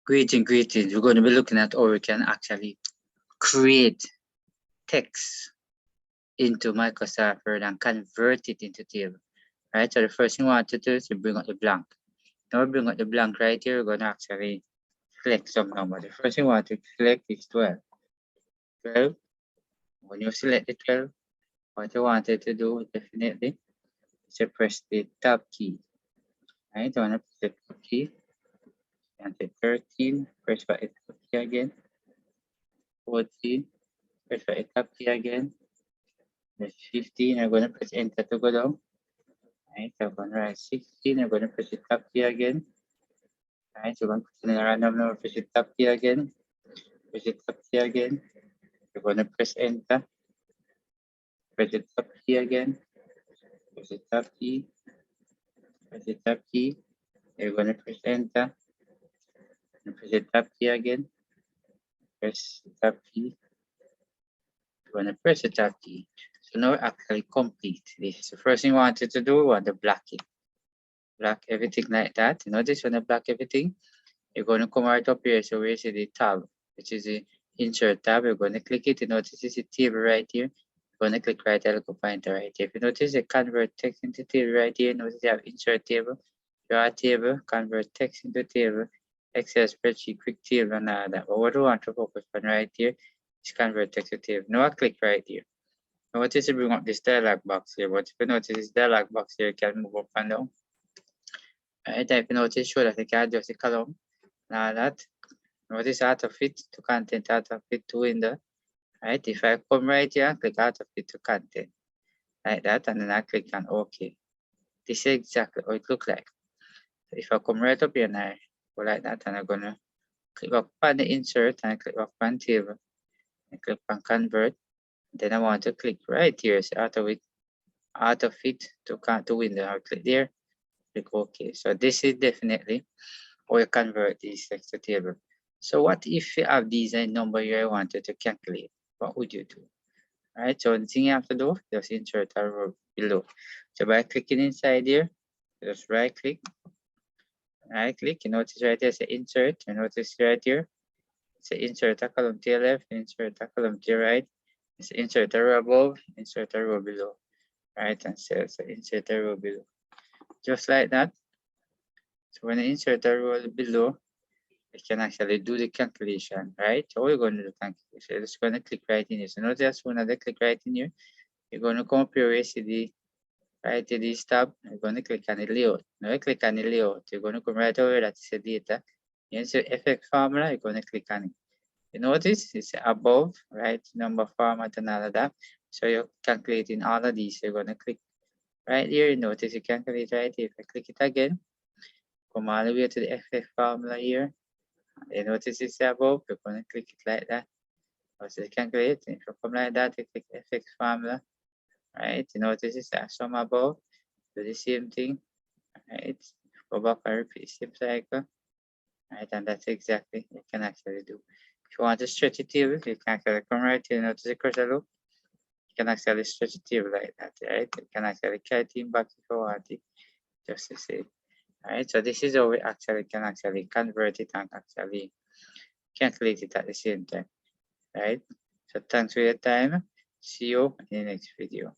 Greetings. We're going to be looking at how we can actually create text into Microsoft Word and convert it into table. Right, so the first thing we want to do is to bring up the blank. Now we bring up the blank right here, we're going to actually select some number. The first thing we want to select is 12. 12. When you select the 12, what you wanted to do definitely is to press the tab key. Right, I want to press the tab key. And the 13, press the tab key again. 14, press the tab key again. The 15, I'm going to press enter to go down. Right, so I'm going to write 16, I'm going to press the tab key again. Right, so I'm going to press the random number, press the tab key again. Press the tab key again. You're going to press enter. Press the tab key again. Press the tab key. Press the tab key. You're going to press enter. And press the tab key again. Press the tab key. You're going to press the tab key. So now actually complete this. The first thing we wanted to do, we want to block it. Block everything like that. Notice when I block everything, you're going to come right up here. So where you see the tab, which is the insert tab, you're going to click it. You notice it's a table right here. You're going to click right there, look pointer right here. If you notice the convert text into table right here, notice you have insert table, draw table, convert text into table, Excel spreadsheet, quick table, and all that. But what we want to focus on right here is convert text to table. Now I click right here. Notice to bring up this dialog box here. But if you notice this dialog box here, you can move up and down. Right, if you notice, show that you can adjust the column. Now that. Notice auto fit to content, auto fit to window. Right, if I come right here, click auto fit to content. Like that, and then I click on OK. This is exactly how it looks like. So if I come right up here and I go like that, and I'm gonna click up on the insert and I click up on table and click on convert. Then I want to click right here, so auto fit to window. I'll click there, click OK. So this is definitely how you convert this text to table. So what if you have these number you wanted to calculate? What would you do? All right, so the thing you have to do, just insert a row below. So by clicking inside here, just right click, you notice right here, say insert, you notice right here, say insert a column to your left, insert a column to your right, it's insert a row above, insert a row below, right, and so insert a row below. Just like that. So when you insert a row below, you can actually do the calculation, right? So we're going to do calculation. So just going to click right in here. So notice as soon as I click right in here, you're going to come up here, see the right to this tab. You're going to click on the layout. Now you click on the layout, you're going to come right over that's the data. You see effect formula, you're going to click on it. You notice it's above, right? Number format and all of that. So you're calculating all of these. You're going to click right here. You notice you calculate right here. If I click it again, come all the way to the effect formula here. You notice it's above, you're going to click it like that. Also, you calculate. If you come like that, you click FX formula. Right? You notice it's a sum above. Do the same thing. Right? Go back and repeat the same cycle. Right? And that's exactly what you can actually do. If you want to stretch a table, you can actually come right here. Notice the cursor look. You can actually stretch a table like that. Right? You can actually carry it back if you want it. Just to say. Alright, so this is how we actually can actually convert it and actually calculate it at the same time. Right? So thanks for your time. See you in the next video.